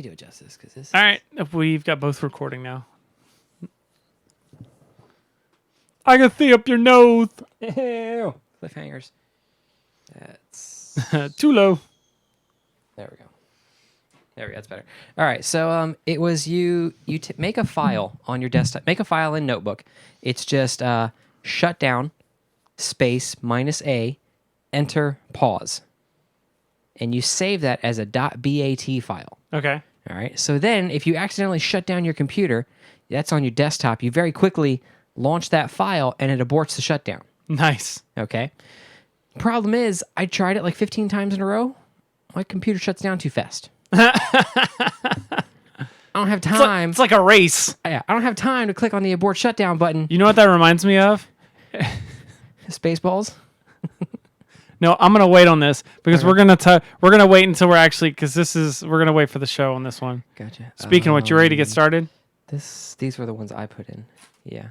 to adjust this because this. All right, if we've got both recording now. I can see up your nose. Ew. Cliffhangers. That's Too low. There we go. There we go. That's better. All right. So it was you make a file on your desktop. Make a file in Notebook. It's just shutdown space -a enter pause, and you save that as a .bat file. Okay. All right. So then, if you accidentally shut down your computer, that's on your desktop. You very quickly launch that file, and it aborts the shutdown. Nice. Okay. Problem is, I tried it like 15 times in a row. My computer shuts down too fast. I don't have time. It's like a race. Yeah, I don't have time to click on the abort shutdown button. You know what that reminds me of? Spaceballs. No, I'm gonna wait on this because we're gonna wait until we're actually we're gonna wait for the show on this one. Gotcha. Speaking of what, you ready to get started? These were the ones I put in. Yeah.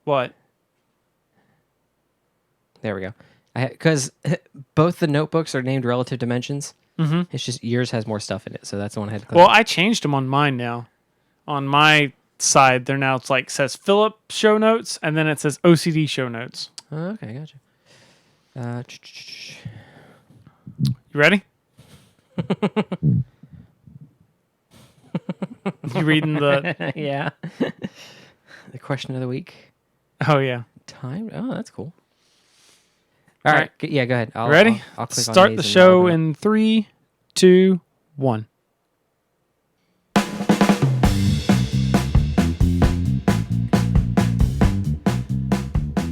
What? There we go. Because both the notebooks are named relative dimensions. Mm-hmm. It's just yours has more stuff in it, so that's the one I had to click. Well, I changed them on mine now. On my side, they're now says Philip show notes, and then it says OCD show notes. Okay, gotcha. You ready? You reading the? Yeah. The question of the week. Oh yeah. Time. Oh, that's cool. All right. Yeah, go ahead. Ready? I'll click on Start these the and show log out. in 3, 2, 1.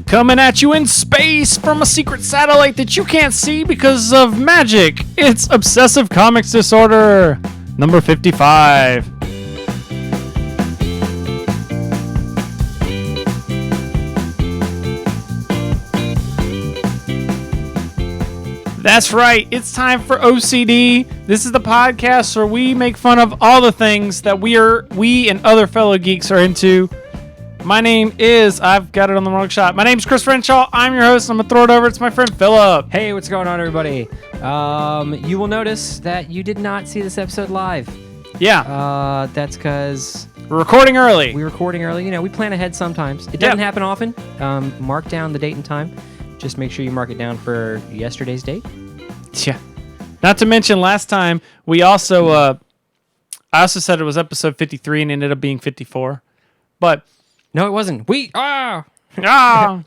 Coming at you in space from a secret satellite that you can't see because of magic. It's Obsessive Comics Disorder, number 55. That's right, it's time for OCD. This is the podcast where we make fun of all the things that we and other fellow geeks are into. My name is, I've got it on the wrong shot. My name's Chris Renshaw. I'm your host. I'm going to throw it over to my friend Philip. Hey, what's going on, everybody? You will notice that you did not see this episode live. Yeah. That's because We're recording early. we're recording early. You know, we plan ahead sometimes. It doesn't happen often. Mark down the date and time. Just make sure you mark it down for yesterday's date. Yeah. Not to mention last time, we also, I also said it was episode 53 and ended up being 54. But, No, it wasn't.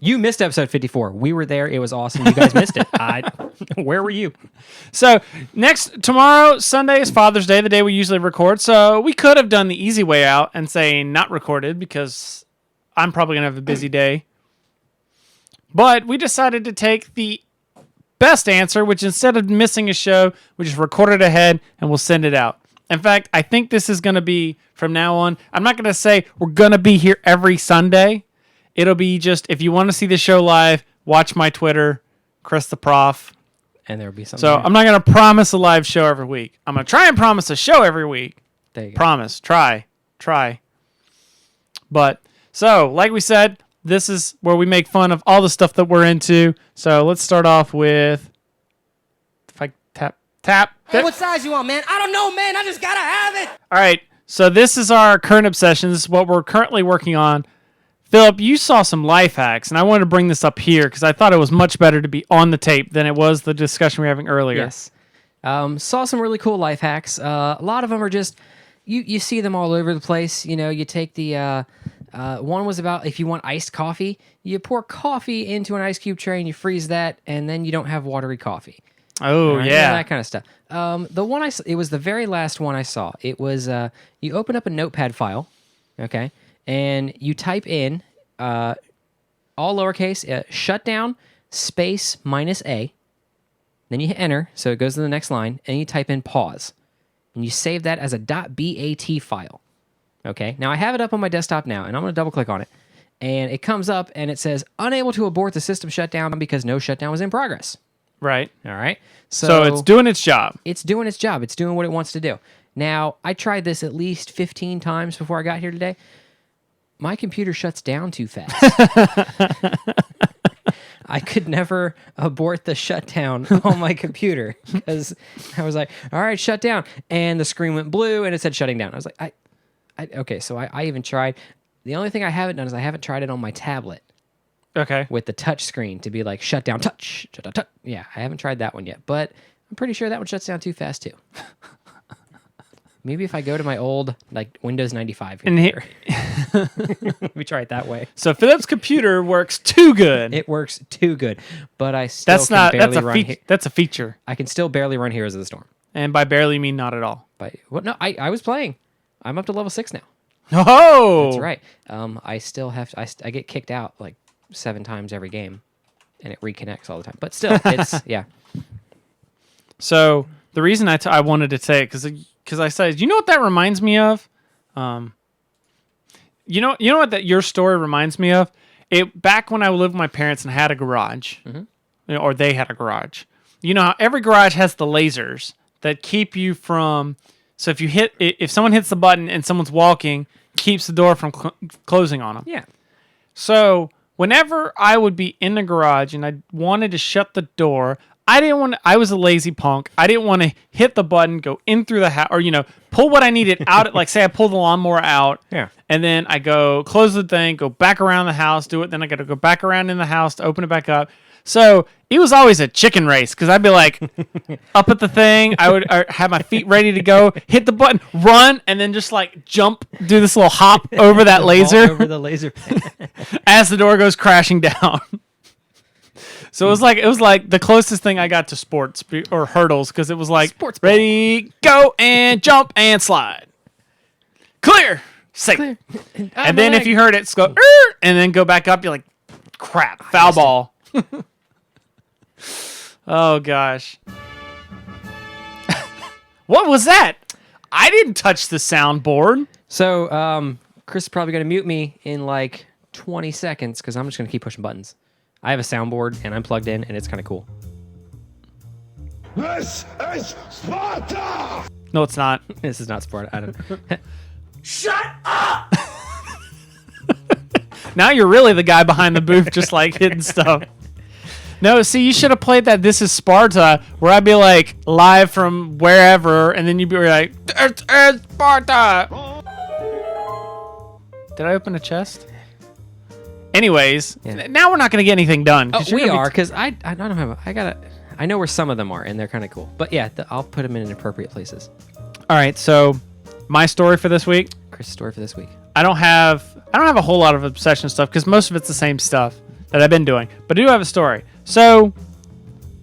You missed episode 54. We were there. It was awesome. You guys missed it. Where were you? So tomorrow, Sunday is Father's Day, the day we usually record. So we could have done the easy way out and say not recorded because I'm probably going to have a busy day. But we decided to take the best answer, which instead of missing a show, we just record it ahead and we'll send it out. In fact, I think this is going to be from now on. I'm not going to say we're going to be here every Sunday. It'll be just, if you want to see the show live, watch my Twitter, Chris the Prof. And there'll be something. So I'm not going to promise a live show every week. I'm going to try and promise a show every week. There you go. Promise. Try. But, so, like we said, this is where we make fun of all the stuff that we're into. So let's start off with, if I tap. Hey, what size you want, man? I don't know, man. I just gotta have it. All right. So this is our current obsession. This is what we're currently working on. Philip, you saw some life hacks, and I wanted to bring this up here because I thought it was much better to be on the tape than it was the discussion we were having earlier. Yes. Saw some really cool life hacks. A lot of them are just, you see them all over the place. You know, you take the, one was about if you want iced coffee, you pour coffee into an ice cube tray and you freeze that, and then you don't have watery coffee. Oh, Right? yeah. That kind of stuff. The one it was the very last one I saw. It was, you open up a notepad file, okay, and you type in, all lowercase, shutdown space -a, then you hit enter, so it goes to the next line, and you type in pause, and you save that as a .bat file, okay? Now, I have it up on my desktop now, and I'm going to double-click on it, and it comes up, and it says, unable to abort the system shutdown because no shutdown was in progress. Right. All right? So it's doing its job. It's doing its job. It's doing what it wants to do. Now, I tried this at least 15 times before I got here today. My computer shuts down too fast. I could never abort the shutdown on my computer because I was like, all right, shut down. And the screen went blue and it said shutting down. I was like, okay, so I even tried. The only thing I haven't done is I haven't tried it on my tablet Okay. with the touch screen to be like shut down, touch, shut down, touch. Yeah, I haven't tried that one yet, but I'm pretty sure that one shuts down too fast too. Maybe if I go to my old like Windows 95 computer. Let me try it that way. So Philip's computer works too good. It works too good, but I still That's a feature. I can still barely run Heroes of the Storm. And by barely, you mean not at all. But well, no, I was playing. I'm up to level 6 now. Oh, That's right. I still have to, I get kicked out like 7 times every game, and it reconnects all the time. But still, it's yeah. So the reason I wanted to say it because I said, you know what that reminds me of? You know what that your story reminds me of? It back when I lived with my parents and had a garage, or they had a garage. You know how every garage has the lasers that keep you from. So if someone hits the button and someone's walking, keeps the door from closing on them. Yeah. So whenever I would be in the garage and I wanted to shut the door, I was a lazy punk. I didn't want to hit the button, go in through the house, or, pull what I needed out. Like, say I pull the lawnmower out. Yeah. And then I go close the thing, go back around the house, do it. Then I got to go back around in the house to open it back up. So it was always a chicken race because I'd be like up at the thing. I would have my feet ready to go, hit the button, run, and then just like jump, do this little hop over that laser. Over the laser. As the door goes crashing down. So it was like the closest thing I got to sports or hurdles because it was like Sports ball. ready, go, and jump and slide. Clear. Safe. Clear. And then if you heard it go, and then go back up, you're like, crap, foul ball. Oh, gosh. What was that? I didn't touch the soundboard. So, Chris is probably going to mute me in like 20 seconds because I'm just going to keep pushing buttons. I have a soundboard and I'm plugged in and it's kind of cool. This is Sparta! No, it's not. This is not Sparta. I don't know. Shut up! Now you're really the guy behind the booth just like hitting stuff. No, see, you should have played that This is Sparta, where I'd be like live from wherever, and then you'd be like, This is Sparta! Did I open a chest? Anyways, now we're not going to get anything done. Oh, we are, because I don't have I know where some of them are, and they're kind of cool. But yeah, I'll put them in appropriate places. All right, so my story for this week. Chris' story for this week. I don't have a whole lot of obsession stuff because most of it's the same stuff that I've been doing. But I do have a story. So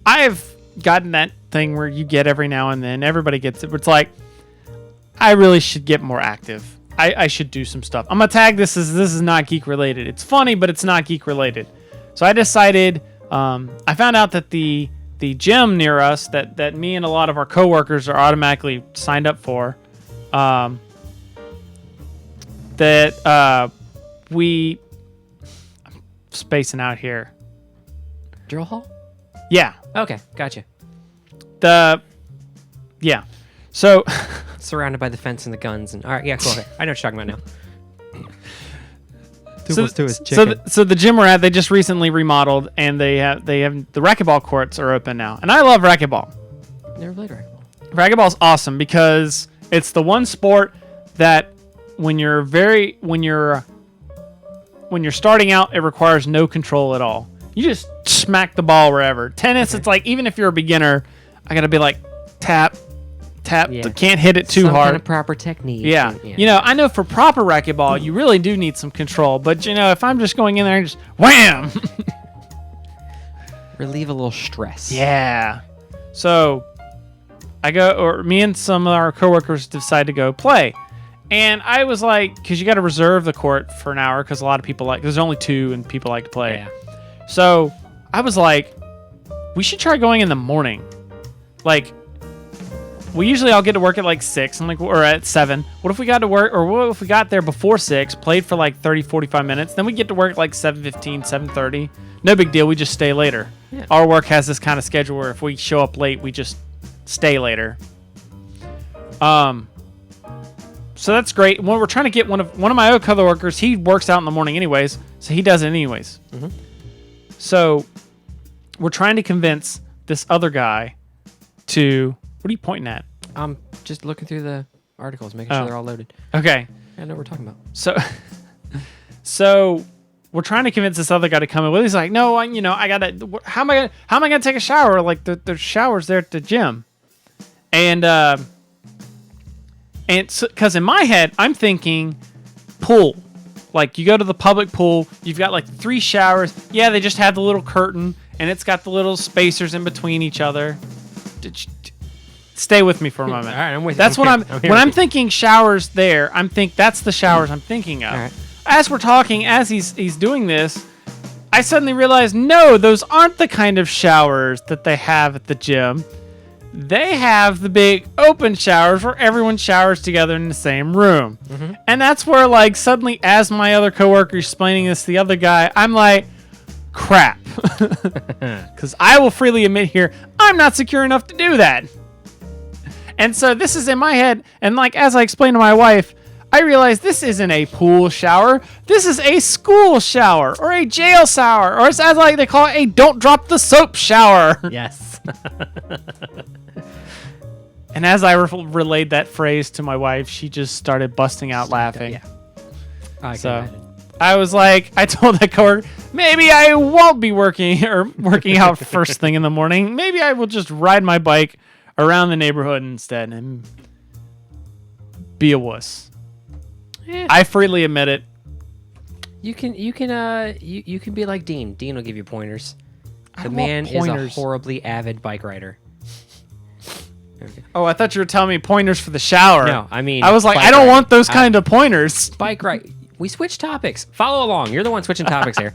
I've gotten that thing where you get every now and then, everybody gets it. It's like, I really should get more active. I should do some stuff. I'm going to tag this as this is not geek related. It's funny, but it's not geek related. So I decided, I found out that the gym near us that me and a lot of our coworkers are automatically signed up for, I'm spacing out here. Drill hall? Yeah. Okay, gotcha. Yeah. So Surrounded by the fence and the guns and all right, yeah, cool. Okay. I know what you're talking about now. So the gym we're at, they just recently remodeled and they have the racquetball courts are open now. And I love racquetball. Never played racquetball. Racquetball's awesome because it's the one sport that when you're starting out, it requires no control at all. You just smack the ball wherever. Tennis, It's like, even if you're a beginner, I got to be like, tap, Yeah. can't hit it too Some hard. kind of proper technique. Yeah. I know for proper racquetball, you really do need some control. But, if I'm just going in there and just wham! Relieve a little stress. Yeah. So, me and some of our coworkers decide to go play. And I was like, because you got to reserve the court for an hour because a lot of people there's only 2 and people like to play. Yeah. So I was like, we should try going in the morning. Like, I'll get to work at like 6 or at 7. What if we got to work, or what if we got there before 6, played for like 30, 45 minutes, then we get to work at like 7:15, 7:30. No big deal. We just stay later. Yeah. Our work has this kind of schedule where if we show up late, we just stay later. So that's great. When we're trying to get one of my other workers, he works out in the morning anyways, so he does it anyways. Mm-hmm. So we're trying to convince this other guy to. What are you pointing at? I'm just looking through the articles, making sure they're all loaded. Okay. I know what we're talking about. So we're trying to convince this other guy to come in with. He's like, no, I gotta. How am I gonna take a shower? Like there's showers there at the gym, and because in my head I'm thinking pool. Like you go to the public pool, you've got like 3 showers. Yeah, they just have the little curtain, and it's got the little spacers in between each other. Stay with me for a moment. All right, I'm with you. That's what When I'm thinking showers there. That's the showers I'm thinking of. All right. As we're talking, as he's doing this, I suddenly realize no, those aren't the kind of showers that they have at the gym. They have the big open showers where everyone showers together in the same room. Mm-hmm. And that's where, like, suddenly, as my other coworker is explaining this to the other guy, I'm like, crap. Because I will freely admit here, I'm not secure enough to do that. And so this is in my head. And, like, as I explained to my wife, I realize this isn't a pool shower. This is a school shower or a jail shower. Or as like they call it, a don't drop the soap shower. Yes. And as I relayed that phrase to my wife, she just started busting out laughing. Yeah. I can So imagine. I was like, I told that coworker, maybe I won't be working out first thing in the morning. Maybe I will just ride my bike around the neighborhood instead and be a wuss. Yeah. I freely admit it. You can be like Dean. Dean will give you pointers. I The want man is a pointers. horribly avid bike rider. Okay. Oh, I thought you were telling me pointers for the shower. No, I mean, I was like, bike I don't riding. want those kind of pointers. Bike ride. We switch topics. Follow along. You're the one switching topics here.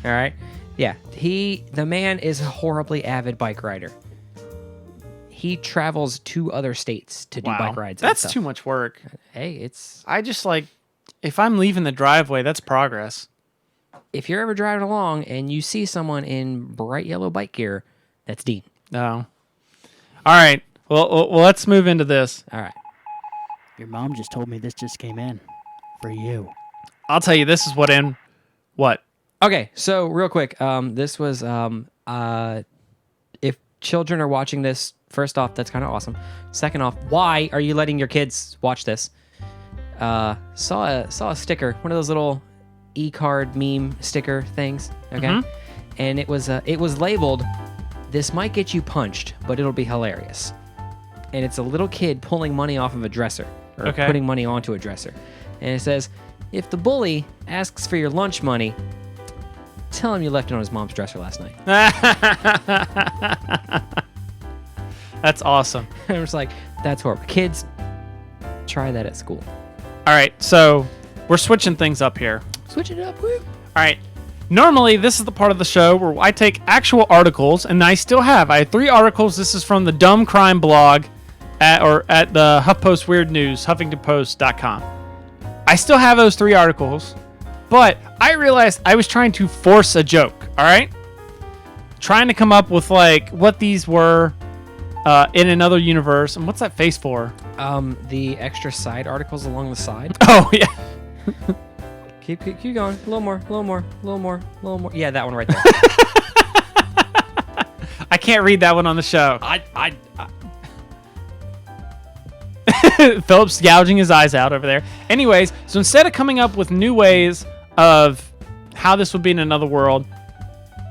All right. Yeah. The man is a horribly avid bike rider. He travels to other states to do bike rides. And That's stuff. too much work. Hey, it's I just like, if I'm leaving the driveway, that's progress. if you're ever driving along and you see someone in bright yellow bike gear, that's Dean. No. All right. Well, let's move into this. All right. Your mom just told me this just came in for you. I'll tell you, this is what? Okay, so real quick, this was if children are watching this, first off, that's kind of awesome. Second off, why are you letting your kids watch this? Saw a sticker, one of those little e-card meme sticker things. Okay, and it was labeled, "This might get you punched, but it'll be hilarious." And it's a little kid pulling money off of a dresser, or putting money onto a dresser, and it says, "If the bully asks for your lunch money, tell him you left it on his mom's dresser last night." That's awesome. I was like, that's horrible. Kids, try that at school. All right, so we're switching things up here. Switch it up, woo. All right. Normally, this is the part of the show where I take actual articles, and I still have. I had 3 articles. This is from the Dumb Crime blog at the HuffPost Weird News, HuffingtonPost.com. I still have those 3 articles, but I realized I was trying to force a joke, all right? Trying to come up with, like, what these were in another universe. And what's that face for? The extra side articles along the side. Oh, yeah. Keep going. A little more. Yeah, that one right there. I can't read that one on the show. I Philip's gouging his eyes out over there. Anyways, so instead of coming up with new ways of how this would be in another world,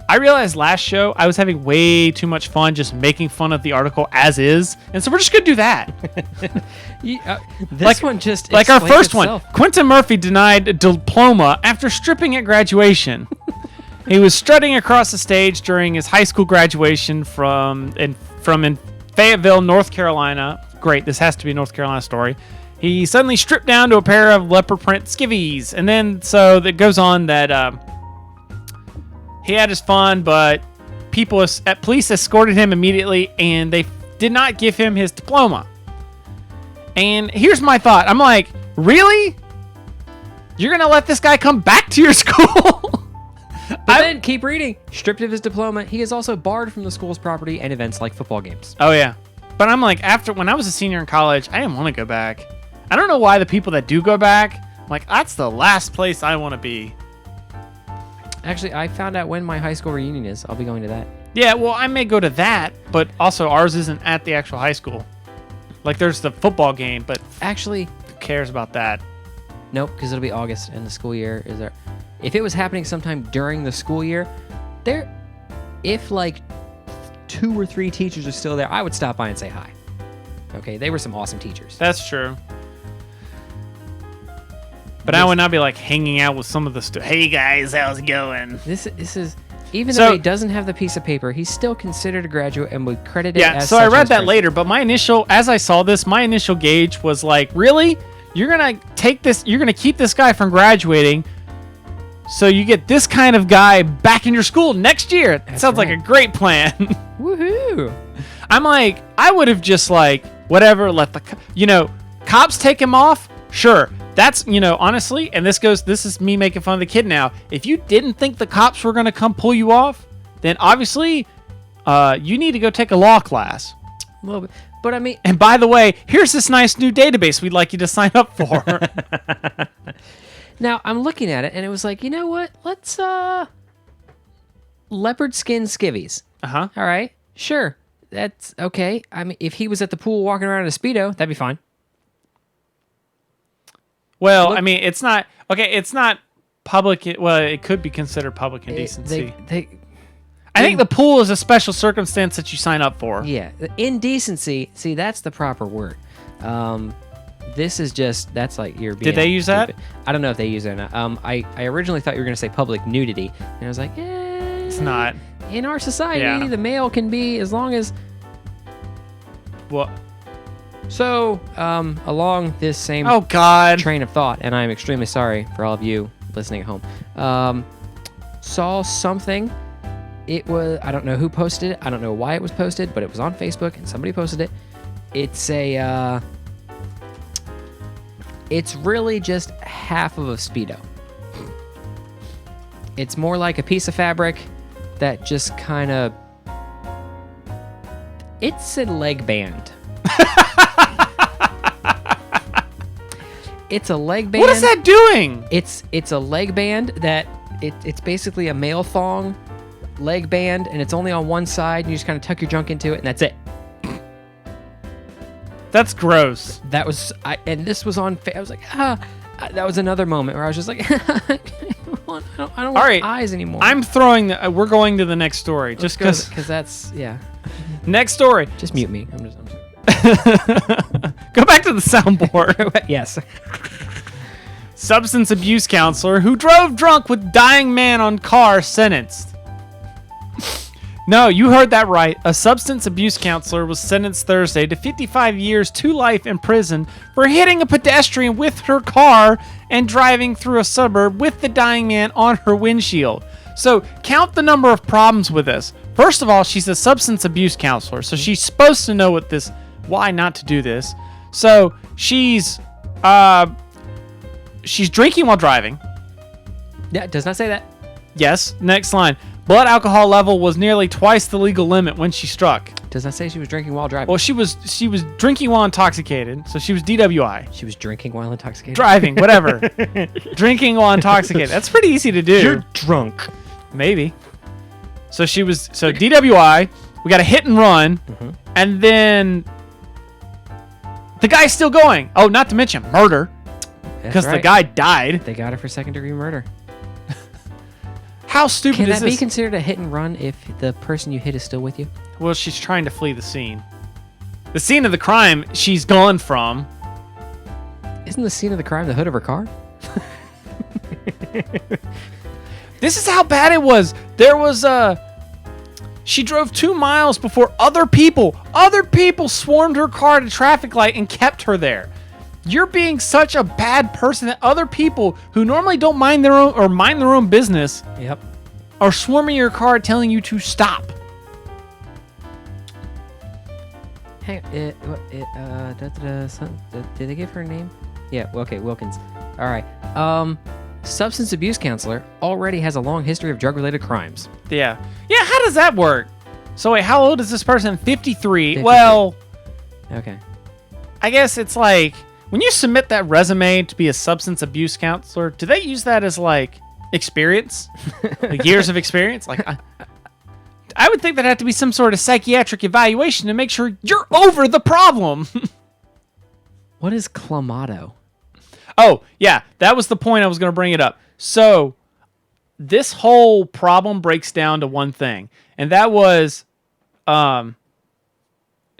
I realized last show I was having way too much fun just making fun of the article as is. And so we're just going to do that. this one just Like our explains first itself. one. Quentin Murphy denied a diploma after stripping at graduation. He was strutting across the stage during his high school graduation from Fayetteville, North Carolina. Great, this has to be a North Carolina story. He suddenly stripped down to a pair of leopard print skivvies. And then, so it goes on that he had his fun, but police escorted him immediately, and they did not give him his diploma. And here's my thought. I'm like, really? You're going to let this guy come back to your school? But then keep reading. Stripped of his diploma, he is also barred from the school's property and events like football games. Oh, yeah. But I'm like, when I was a senior in college, I didn't want to go back. I don't know why the people that do go back, I'm like, that's the last place I want to be. Actually, I found out when my high school reunion is. I'll be going to that. Yeah, well, I may go to that, but also ours isn't at the actual high school. Like, there's the football game, but Actually, who cares about that? nope, because it'll be August and the school year is there. If it was happening sometime during the school year, if like 2 or 3 teachers are still there, I would stop by and say hi. Okay, they were some awesome teachers. That's true. But I would not be like hanging out with some of the hey guys, how's it going? This is even So- though he doesn't have the piece of paper, he's still considered a graduate and would credit it Yeah, as so I such read as that proof. later, but as I saw this, my initial gauge was like, really? You're going to keep this guy from graduating so you get this kind of guy back in your school next year. That sounds like a right. great plan. Woohoo! I'm like, I would have just like, whatever, let cops take him off. Sure. That's, honestly, and this is me making fun of the kid now. If you didn't think the cops were going to come pull you off, then obviously you need to go take a law class. A little bit. But I mean, And by the way, here's this nice new database we'd like you to sign up for. now I'm looking at it and it was like, you know what? Let's leopard skin skivvies. Uh-huh. All right. Sure. That's okay. I mean, if he was at the pool walking around in a Speedo, that'd be fine. Well, Look- I mean, it's not public. Well, it could be considered public indecency. I think the pool is a special circumstance that you sign up for. Yeah, indecency. See, that's the proper word. This is that's like you're being. Did they use that? stupid. I don't know if they use it or not. I originally thought you were going to say public nudity, and I was like, It's not. In our society, Yeah. the male can be as long as. Well, So, along this same oh God. train of thought, and I'm extremely sorry for all of you listening at home. Saw something. It was, I don't know who posted it. I don't know why it was posted, but it was on Facebook and somebody posted it. It's it's really just half of a Speedo. It's more like a piece of fabric that just kind of, it's a leg band. It's a leg band. What is that doing? It's a leg band that it's basically a male thong leg band, and it's only on one side, and you just kind of tuck your junk into it, and that's it. That's gross. That was, and this was on. I was like, that was another moment where I was just like, I don't want All right. eyes anymore. We're going to the next story, just because. Because that's Next story. Just mute me. I'm just Go back to the soundboard. yes. Substance abuse counselor who drove drunk with dying man on car sentenced. No, you heard that right. A substance abuse counselor was sentenced Thursday to 55 years to life in prison for hitting a pedestrian with her car and driving through a suburb with the dying man on her windshield. So count the number of problems with this. First of all, she's a substance abuse counselor, so she's supposed to know why not to do this. So she's drinking while driving. Yeah, it does not say that. Yes. Next line. Blood alcohol level was nearly twice the legal limit when she struck. Does not say she was drinking while driving. Well, she was drinking while intoxicated, so she was DWI. She was drinking while intoxicated. Driving, whatever. Drinking while intoxicated. That's pretty easy to do. You're drunk. Maybe. So DWI. We got a hit and run, and then the guy's still going. Oh, not to mention murder, because the guy died. They got her for second-degree murder. How stupid Can is that this? be considered a hit and run if the person you hit is still with you? Well, she's trying to flee the scene. The scene of the crime she's gone from. Isn't the scene of the crime the hood of her car? This is how bad it was. She drove 2 miles before other people swarmed her car at a traffic light and kept her there. You're being such a bad person that other people who normally don't mind their own business Yep. are swarming your car telling you to stop. Hang on. Did they give her a name? Yeah, okay, Wilkins. All right. Substance abuse counselor already has a long history of drug-related crimes. Yeah. Yeah, how does that work? So wait, how old is this person? 53. 53. Well, Okay. I guess it's like when you submit that resume to be a substance abuse counselor, do they use that as like experience? Like years of experience? Like I would think there'd have to be some sort of psychiatric evaluation to make sure you're over the problem. What is clamato? Oh, yeah, that was the point I was going to bring it up. So, this whole problem breaks down to one thing, and that was,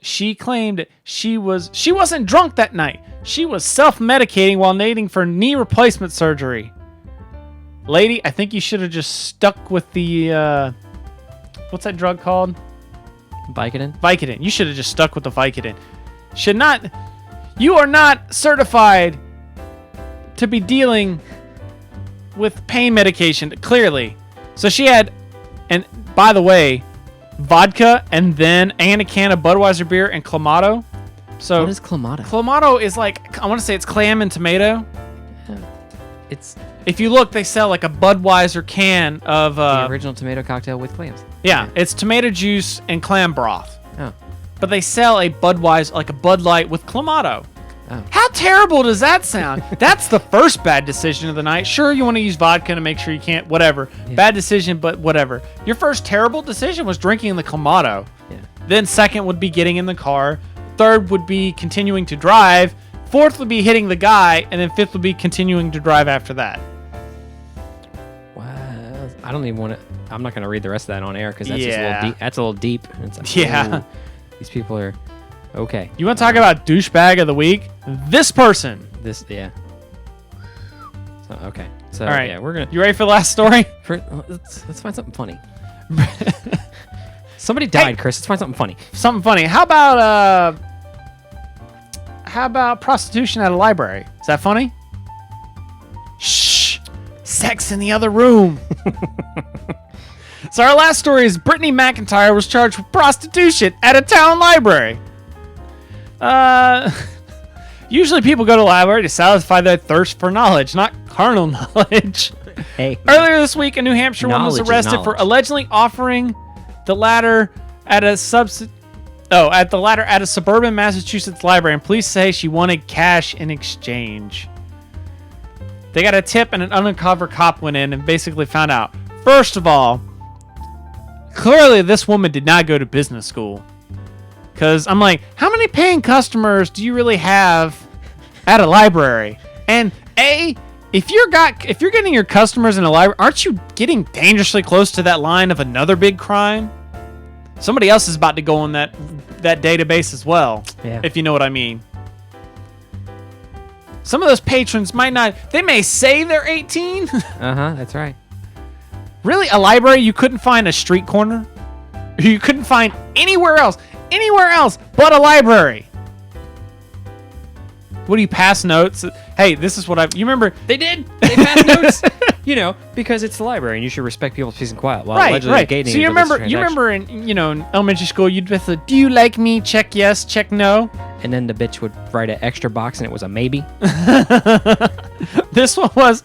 she claimed she wasn't drunk that night. She was self-medicating while waiting for knee replacement surgery. Lady, I think you should have just stuck with the, what's that drug called? Vicodin? Vicodin. You should have just stuck with the Vicodin. You are not certified to be dealing with pain medication, clearly. So she had, and by the way, vodka and a can of Budweiser beer and clamato. So What is clamato? Clamato is like, I want to say it's clam and tomato. It's If you look, they sell like a Budweiser can of the original tomato cocktail with clams. yeah, it's tomato juice and clam broth. Oh. But they sell a Budweiser, like a Bud Light with clamato. Oh. How terrible does that sound? That's the first bad decision of the night. Sure, you want to use vodka to make sure you can't, whatever. Yeah. Bad decision, but whatever. Your first terrible decision was drinking the clamato. Yeah. Then second would be getting in the car. Third would be continuing to drive. Fourth would be hitting the guy. And then fifth would be continuing to drive after that. Wow. I don't even want to. I'm not going to read the rest of that on air because that's just a Yeah. little deep. That's a little deep. It's like, Yeah. ooh, these people are okay. You want to talk about douchebag of the week? This person. This, yeah. So, okay. So, All right. yeah, we're gonna. You ready for the last story? Let's find something funny. Somebody died, Chris. Let's find something funny. Something funny. How about prostitution at a library? Is that funny? Shh. Sex in the other room. So our last story is Brittany Macintyre was charged with prostitution at a town library. Usually people go to the library to satisfy their thirst for knowledge, not carnal knowledge. Hey. Earlier this week, a New Hampshire woman was Knowledge is arrested for knowledge. allegedly offering the ladder at a suburban Massachusetts library, and police say she wanted cash in exchange. They got a tip, and an undercover cop went in and basically found out. First of all, clearly this woman did not go to business school. Because I'm like, how many paying customers do you really have at a library? And if you're getting your customers in a library, aren't you getting dangerously close to that line of another big crime? Somebody else is about to go on that database as well. Yeah. If you know what I mean. Some of those patrons might not. They may say they're 18. That's right. Really, a library you couldn't find a street corner? You couldn't find anywhere else but a library. What do you pass notes? Hey, this is what you remember? They did. They passed notes. You know, because it's the library, and you should respect people's peace and quiet while allegedly Right. gating So you into this remember transaction. in elementary school, you'd just say, "Do you like me?" Check yes, check no. And then the bitch would write an extra box, and it was a maybe. This one was,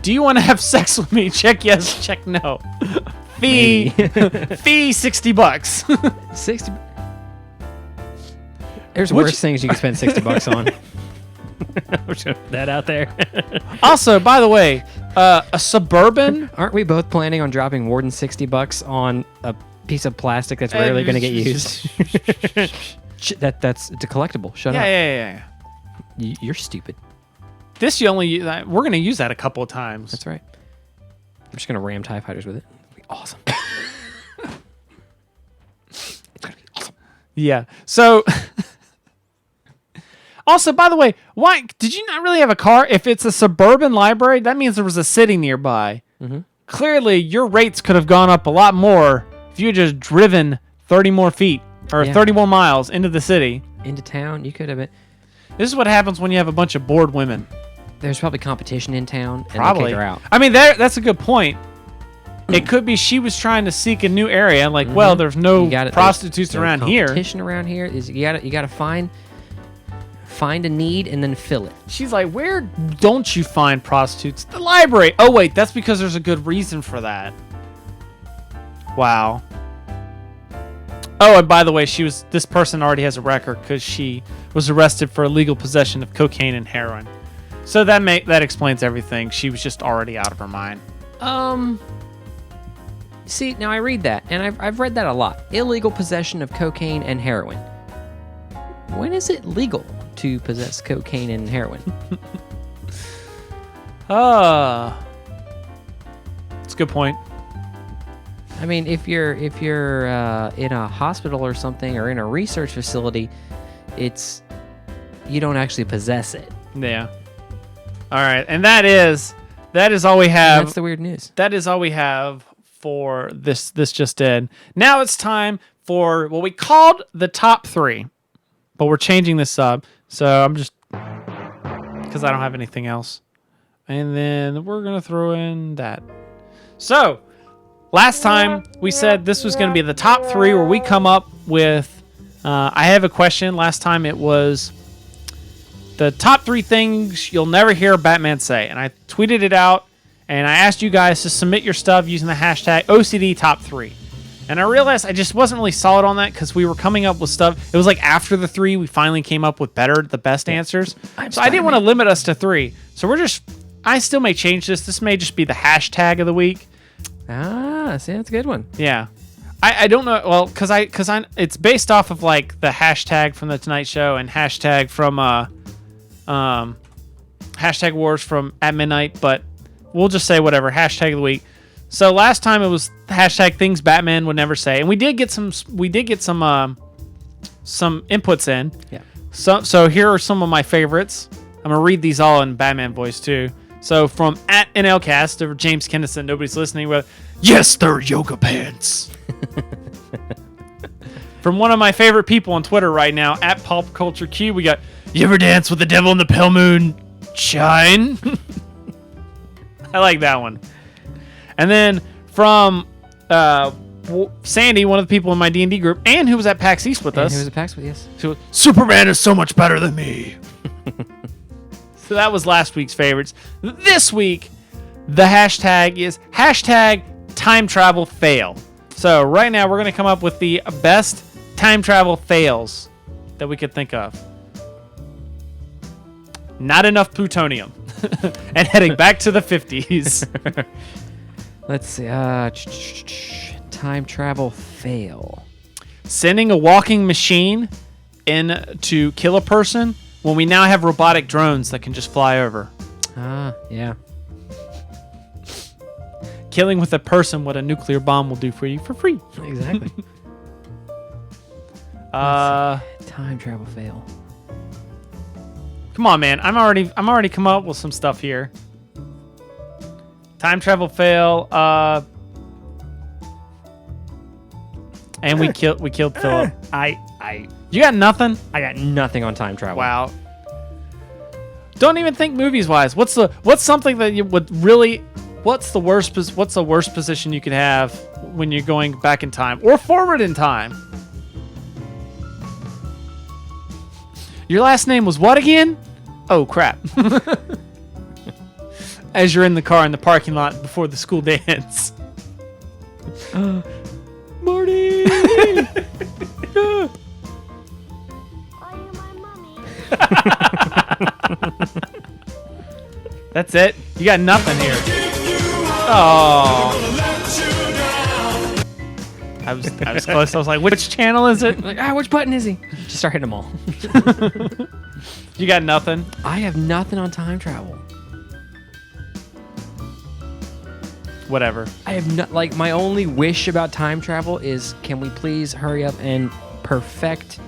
"Do you want to have sex with me?" Check yes, check no. Fee $60. 60. There's Which- worse things you can spend $60 on. I'm just gonna put that out there. Also, by the way, a suburban. Aren't we both planning on dropping Warden $60 on a piece of plastic that's rarely going to get used? That's it's a collectible. Shut up. Yeah. You're stupid. This you only we're gonna use that a couple of times. That's right. I'm just gonna ram TIE fighters with it. It'll be awesome. It's gonna be awesome. Yeah. So. Also, by the way, why did you not really have a car? If it's a suburban library, that means there was a city nearby. Mm-hmm. Clearly, your rates could have gone up a lot more if you had just driven 30 more feet or Yeah. 30 more miles into the city. Into town, you could have been. This is what happens when you have a bunch of bored women. There's probably competition in town, and they Probably. kick her out. I mean, that's a good point. It could be she was trying to seek a new area. Like, well, there's no You gotta- prostitutes there's no around here. Competition around here is you gotta find a need and then fill it. She's like, where don't you find prostitutes? The library. Oh, wait, that's because there's a good reason for that. Wow. Oh, and by the way, this person already has a record because she was arrested for illegal possession of cocaine and heroin. So that explains everything. She was just already out of her mind. See, now I read that, and I've read that a lot. Illegal possession of cocaine and heroin. When is it legal to possess cocaine and heroin? That's a good point. I mean, if you're in a hospital or something, or in a research facility, you don't actually possess it. Yeah. All right, and that is all we have. And that's the weird news. That is all we have for this just in. Now it's time for what we called the top 3, but we're changing this up. So I'm just because I don't have anything else, and then we're gonna throw in that. So last time we said this was gonna be the top 3, where we come up with. I have a question. Last time it was the top 3 things you'll never hear Batman say, and I tweeted it out. And I asked you guys to submit your stuff using the hashtag OCD top 3. And I realized I just wasn't really solid on that because we were coming up with stuff. It was like after the 3, we finally came up with the best answers. So I didn't want to limit us to 3. So I still may change this. This may just be the hashtag of the week. See, that's a good one. Yeah. I don't know. Well, because it's based off of like the hashtag from the Tonight Show and hashtag from hashtag wars from at midnight, but we'll just say whatever, hashtag of the week. So last time it was hashtag things Batman would never say, and we did get some inputs in. Yeah. So here are some of my favorites. I'm gonna read these all in Batman voice too. So from at NLCast over James Kennison, nobody's listening with, yes, they're yoga pants. From one of my favorite people on Twitter right now, at Pop Culture Q, we got, you ever dance with the devil in the pale moon shine? I like that one. And then from Sandy, one of the people in my D&D group, and who was at PAX East with us. Who was at PAX with us? So, Superman is so much better than me. So that was last week's favorites. This week, the hashtag is hashtag time travel fail. So right now, we're going to come up with the best time travel fails that we could think of. Not enough plutonium. And heading back to the 50s. Let's see. Time travel fail. Sending a walking machine in to kill a person when we now have robotic drones that can just fly over. Yeah. Killing with a person what a nuclear bomb will do for you for free. Exactly. Time travel fail. Come on, man. I'm already come up with some stuff here. Time travel fail. And we killed Philip. You got nothing? I got nothing on time travel. Wow. Don't even think movies wise. What's something that you would really? What's the worst position you could have when you're going back in time or forward in time? Your last name was what again? Oh, crap. As you're in the car in the parking lot before the school dance. Marty! Are you my mommy? That's it? You got nothing here. Oh. I was close. I was like, which channel is it? Like, which button is he? Just start hitting them all. You got nothing? I have nothing on time travel. Whatever. I have not, like, my only wish about time travel is, can we please hurry up and perfect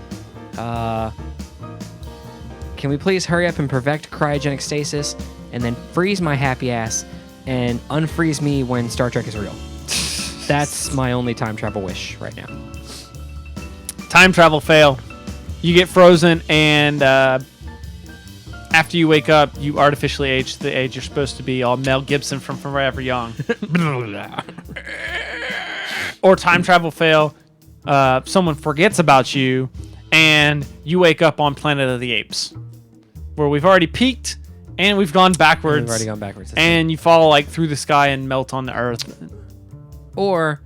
cryogenic stasis and then freeze my happy ass and unfreeze me when Star Trek is real. That's my only time travel wish right now. Time travel fail. You get frozen and after you wake up, you artificially age to the age you're supposed to be, all Mel Gibson from Forever Young. Or time travel fail. Someone forgets about you and you wake up on Planet of the Apes, where we've already peaked and we've gone backwards. We've already gone backwards. And you fall like through the sky and melt on the earth. Or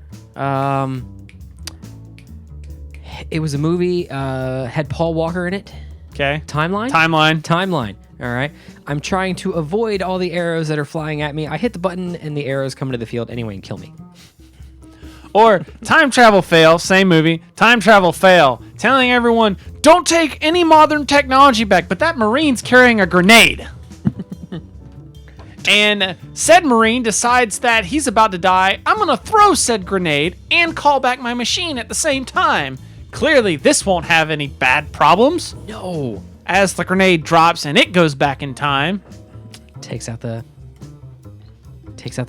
it was a movie, had Paul Walker in it. Okay. Timeline. All right. I'm trying to avoid all the arrows that are flying at me. I hit the button and the arrows come into the field anyway and kill me. Or time travel fail, same movie, time travel fail, telling everyone, don't take any modern technology back, but that Marine's carrying a grenade. And said Marine decides that he's about to die. I'm going to throw said grenade and call back my machine at the same time. Clearly, this won't have any bad problems. No. As the grenade drops and it goes back in time. Takes out the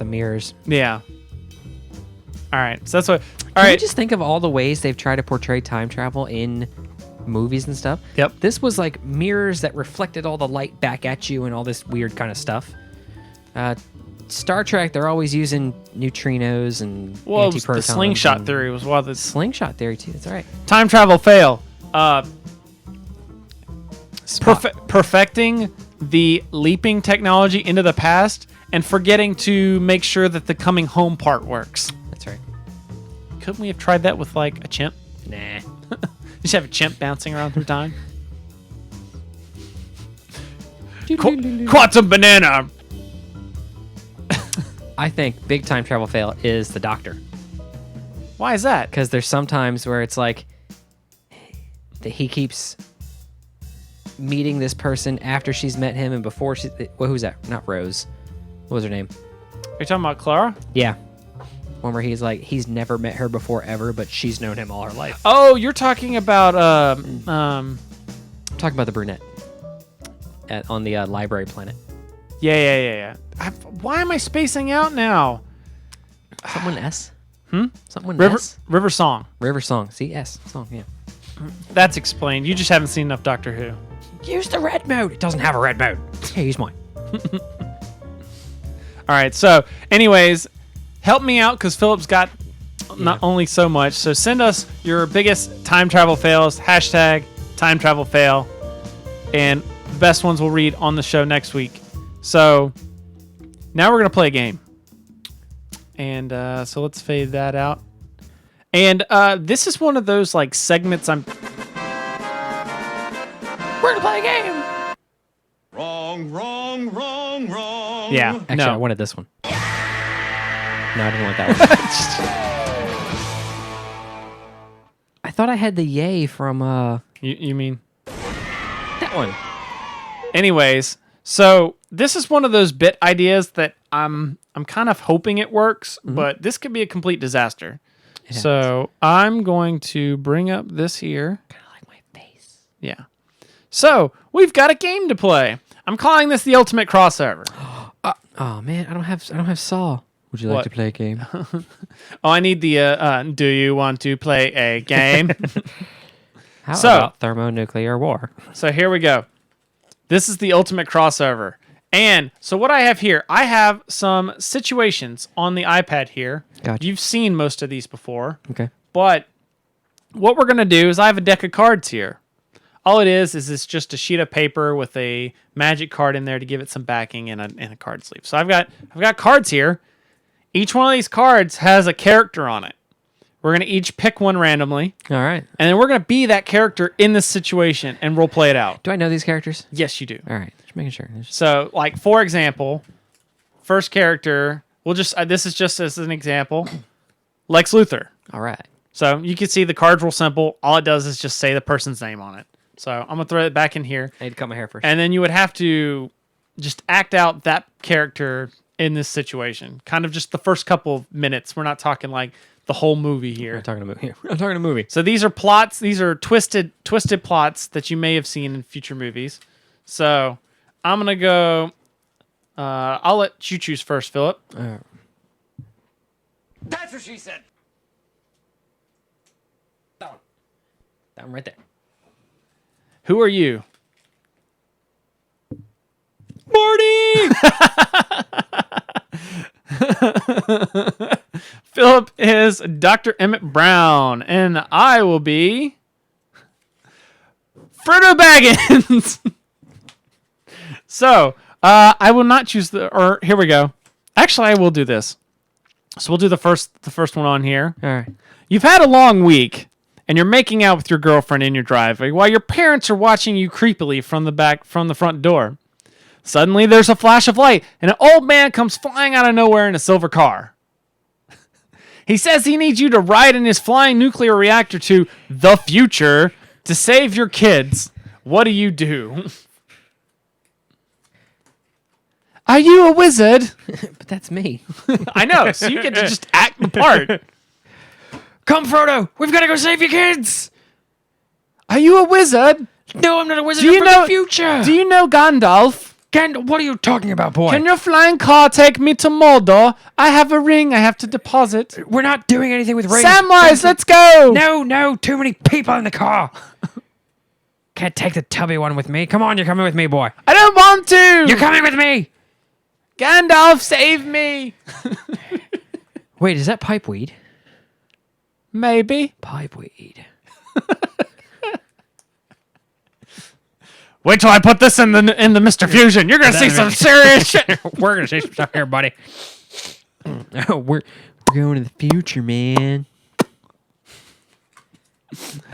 mirrors. Yeah. All right. So that's what. All Can right. you just think of all the ways they've tried to portray time travel in movies and stuff? Yep. This was like mirrors that reflected all the light back at you and all this weird kind of stuff. Star Trek, they're always using neutrinos and Well, antiprotons. the slingshot and theory was one of the slingshot theory too. That's all right. time travel fail. Spot. Perfecting the leaping technology into the past and forgetting to make sure that the coming home part works. That's right. Couldn't we have tried that with like a chimp? Nah. Just have a chimp bouncing around through time. Quantum banana. I think big time travel fail is the Doctor, Why is that? because there's some times where it's like that he keeps meeting this person after she's met him and before she. Well, who's that? Not Rose. What was her name? Are you talking about Clara? Yeah. One where he's like he's never met her before ever, but she's known him all her life. Oh, you're talking about I'm talking about the brunette on the library planet. yeah. Why am I spacing out now? Someone S. Someone River S. River Song. River Song. See S song. Yeah. That's explained. You just haven't seen enough Doctor Who. Use the red mode. It doesn't have a red mode. Hey, use mine. All right. So, anyways, help me out because Philip's got not only so much. So send us your biggest time travel fails. Hashtag time travel fail. And the best ones we'll read on the show next week. So now we're going to play a game. And so let's fade that out. And this is one of those like segments I'm... We're going to play a game. Wrong, wrong, wrong, wrong. Yeah. Actually, no. I wanted this one. No, I didn't want that one. I thought I had the yay from You mean... that one. Anyways, so this is one of those bit ideas that I'm kind of hoping it works, but this could be a complete disaster. So I'm going to bring up this here. Kind of like my face. Yeah. So we've got a game to play. I'm calling this the ultimate crossover. Oh man, I don't have Saw. Would you like What? to play a game? Oh, I need the. Do you want to play a game? How So- about thermonuclear war? So here we go. This is the ultimate crossover. And so what I have here, I have some situations on the iPad here. Gotcha. You've seen most of these before. Okay. But what we're going to do is I have a deck of cards here. All it is it's just a sheet of paper with a magic card in there to give it some backing and a card sleeve. So I've got cards here. Each one of these cards has a character on it. We're going to each pick one randomly. All right. And then we're going to be that character in this situation and we'll play it out. Do I know these characters? Yes, you do. All right. Just making sure. So, like, for example, first character, we'll just, this is just as an example, Lex Luthor. All right. So you can see the card's real simple. All it does is just say the person's name on it. So I'm going to throw it back in here. I need to cut my hair first. And then you would have to just act out that character in this situation. Kind of just the first couple of minutes. We're not talking like the whole movie here. We're talking a movie. I'm talking a movie. So these are plots. These are twisted plots that you may have seen in future movies. So I'm going to go... I'll let you choose first, Philip. That's what she said. That one right there. Who are you? Marty! Philip is Dr. Emmett Brown, and I will be Frodo Baggins. So, I will not choose here we go. Actually, I will do this. So we'll do the first one on here. All right. You've had a long week, and you're making out with your girlfriend in your driveway while your parents are watching you creepily from the front door. Suddenly, there's a flash of light, and an old man comes flying out of nowhere in a silver car. He says he needs you to ride in his flying nuclear reactor to the future to save your kids. What do you do? Are you a wizard? But that's me. I know, so you get to just act the part. Come, Frodo. We've got to go save your kids. Are you a wizard? No, I'm not a wizard. Do you I'm know from the future. Do you know Gandalf? What are you talking about, boy? Can your flying car take me to Mordor? I have a ring I have to deposit. We're not doing anything with rings. Samwise, let's go! No, too many people in the car. Can't take the tubby one with me. Come on, you're coming with me, boy. I don't want to! You're coming with me. Gandalf, save me! Wait, is that pipeweed? Maybe. Pipeweed. Wait till I put this in the Mr. Fusion. You're gonna see some serious shit. We're gonna see some stuff here, buddy. Oh, we're going to the future, man.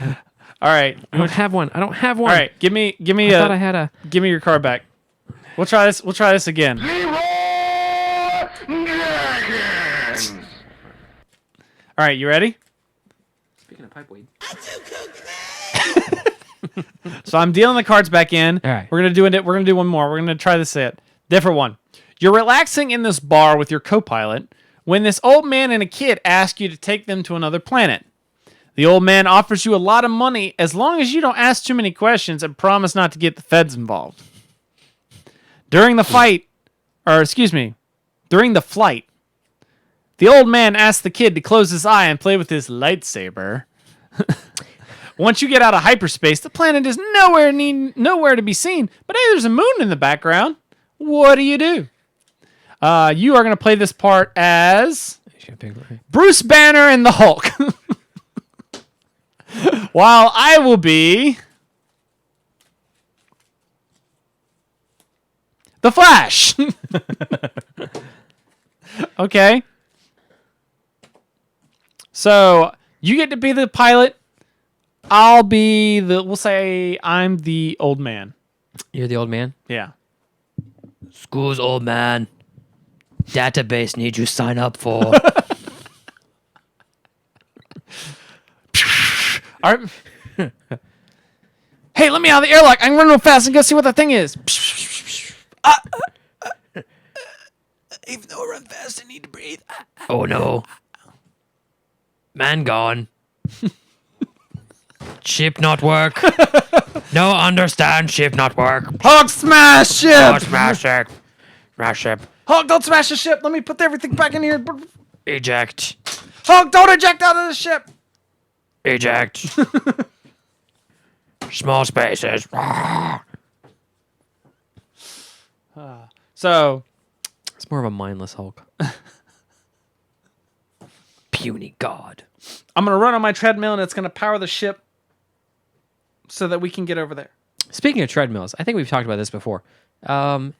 All right. I don't have one. All right. Give me I thought I had a. Give me your card back. We'll try this. We'll try this again. All right. You ready? Speaking of pipeweed. So I'm dealing the cards back in. All right. We're gonna do one more. We're gonna try this set. Different one. You're relaxing in this bar with your co-pilot when this old man and a kid ask you to take them to another planet. The old man offers you a lot of money as long as you don't ask too many questions and promise not to get the feds involved. During the flight, the old man asks the kid to close his eye and play with his lightsaber. Once you get out of hyperspace, the planet is nowhere to be seen, but hey, there's a moon in the background. What do? You are going to play this part as Bruce Banner and the Hulk. While I will be the Flash. Okay. So you get to be the pilot. I'll be we'll say I'm the old man. You're the old man? Yeah. School's old man. Database needs you sign up for. All right. Hey, let me out of the airlock. I can run real fast and go see what that thing is. Even though I run fast, I need to breathe. Oh no. Man gone. Ship not work. No understand ship not work. Hulk, smash ship! Oh, smash it. Smash ship. Hulk, don't smash the ship. Let me put everything back in here. Eject. Hulk, don't eject out of the ship. Eject. Small spaces. So, It's more of a mindless Hulk. Puny god. I'm going to run on my treadmill and it's going to power the ship so that we can get over there. Speaking of treadmills, I think we've talked about this before. I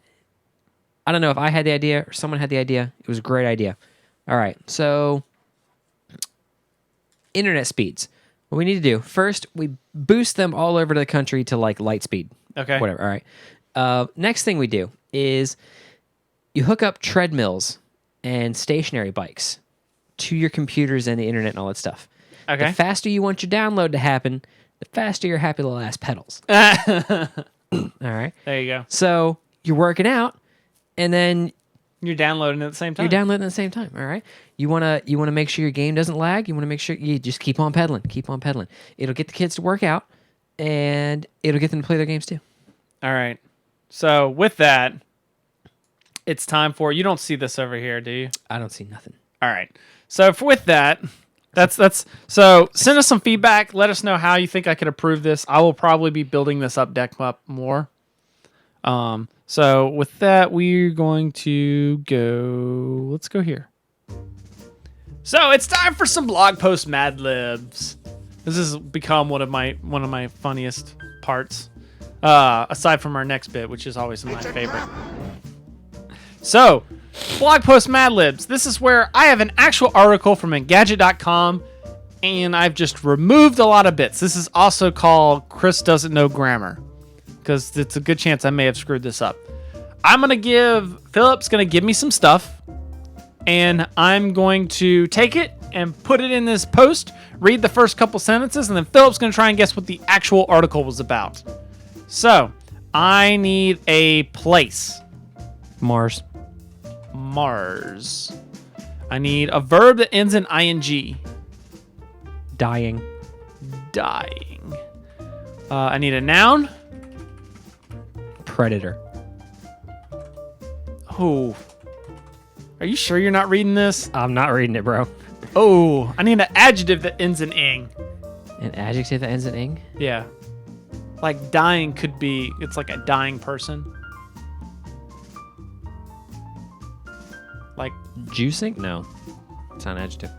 don't know if I had the idea or someone had the idea. It was a great idea. All right, so internet speeds. What we need to do, first, we boost them all over to the country to like light speed. Okay. Whatever, all right. Next thing we do is you hook up treadmills and stationary bikes to your computers and the internet and all that stuff. Okay. The faster you want your download to happen, the faster your happy little ass pedals. All right. There you go. So you're working out, and then You're downloading at the same time. you're downloading at the same time. All right. You wanna make sure your game doesn't lag. You wanna make sure you just keep on pedaling. Keep on pedaling. It'll get the kids to work out, and it'll get them to play their games too. All right. So with that, it's time for, you don't see this over here, do you? I don't see nothing. All right. So with that, that's so send us some feedback. Let us know how you think I could improve this. I will probably be building this deck up more. So with that, we're going to go. Let's go here. So it's time for some blog post Mad Libs. This has become one of my funniest parts, aside from our next bit, which is always my favorite. So, blog post Mad Libs. This is where I have an actual article from Engadget.com, and I've just removed a lot of bits. This is also called Chris Doesn't Know Grammar, because it's a good chance I may have screwed this up. Philip's gonna give me some stuff, and I'm going to take it and put it in this post, read the first couple sentences, and then Philip's going to try and guess what the actual article was about. So, I need a place. Mars. Mars. I need a verb that ends in ing. Dying. Dying. I need a noun. Predator. Oh. Are you sure you're not reading this? I'm not reading it, bro. Oh, I need an adjective that ends in ing. An adjective that ends in ing? Yeah. Like dying could be, it's like a dying person. Like, Juicing? No. It's not an adjective.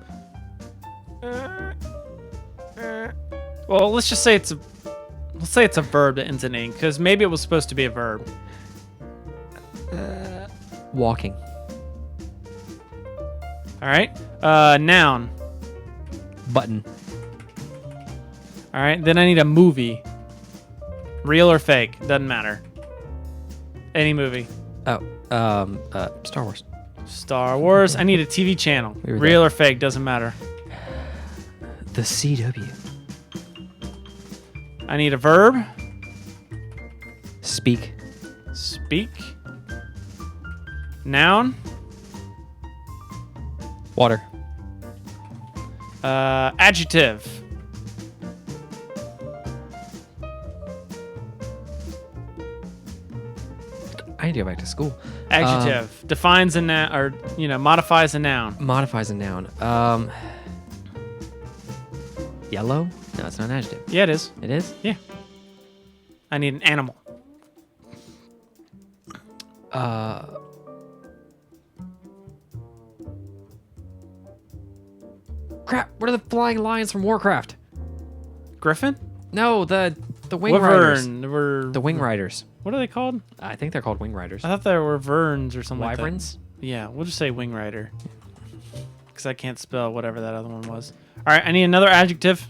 well, let's just say it's a verb that ends in ing, because maybe it was supposed to be a verb. Walking. All right. Noun. Button. All right. Then I need a movie. Real or fake, doesn't matter. Any movie. Oh, Star Wars. Star Wars. I need a TV channel. We were Real or fake, doesn't matter. The CW. I need a verb. Speak. Speak. Noun. Water. Adjective. I need to go back to school. Adjective. Defines a noun, or, modifies a noun. Modifies a noun. Yellow? No, it's not an adjective. Yeah, it is. It is? Yeah. I need an animal. Crap, what are the flying lions from Warcraft? Griffin? No, the wing riders. Wyvern. The wing riders. What are they called? I think they're called wing riders. I thought they were verns or something Wyverns? like that. Yeah, we'll just say wing rider. Because I can't spell whatever that other one was. All right, I need another adjective.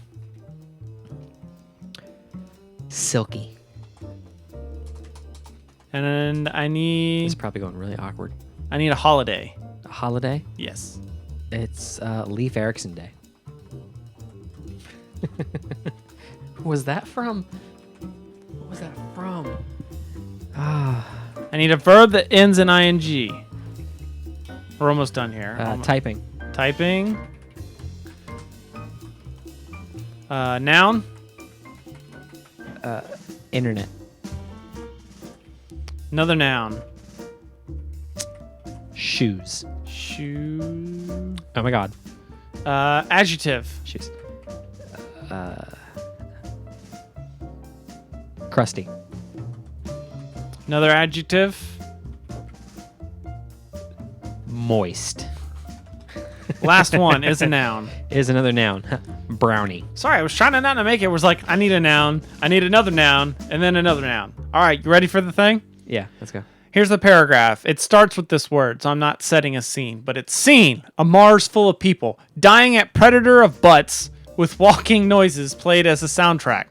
Silky. And I It's need probably going really awkward. a holiday. A holiday? Yes. It's Leif Erikson Day. Was that from? What was that from? I need a verb that ends in ing. We're almost done here. Typing. Typing. Noun. Internet. Another noun. Shoes. Shoe. Oh my God. Adjective. Shoes. Crusty. Another adjective. Moist. Last one is a noun. Is another noun. Brownie. Sorry, I was trying to not to make it. It was like, I need a noun, I need another noun, and then another noun. All right, you ready for the thing? Yeah, let's go. Here's the paragraph. It starts with this word, so I'm not setting a scene, but it's scene. A Mars full of people dying at predator of butts with walking noises played as a soundtrack.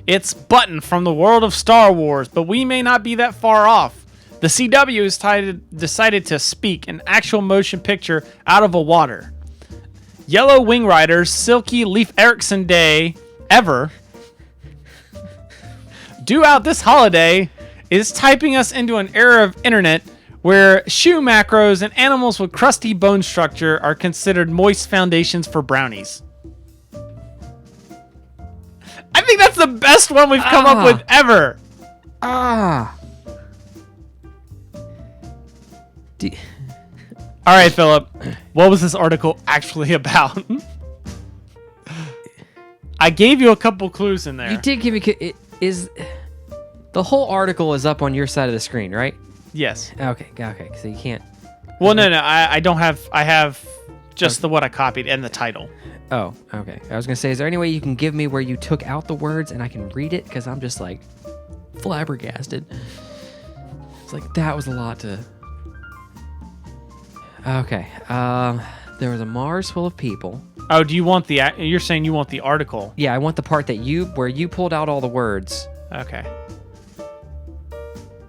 It's Button from the world of Star Wars, but we may not be that far off. The CW has decided to speak an actual motion picture out of a water. Yellow Wing Riders, Silky Leif Erikson Day, ever, due out this holiday, is typing us into an era of internet where shoe macros and animals with crusty bone structure are considered moist foundations for brownies. I think that's the best one we've come up with ever. All right, Philip. What was this article actually about? I gave you a couple clues in there. You did give me. It is the whole article is up on your side of the screen, right? Yes. Okay. So you can't. Well, no. I don't have. I have just the what I copied and the title. Oh, okay. I was gonna say, is there any way you can give me where you took out the words and I can read it? Because I'm just like flabbergasted. It's like that was a lot to. Okay. There was a Mars full of people. Oh, do you want the? You're saying you want the article? Yeah, I want the part that where you pulled out all the words. Okay.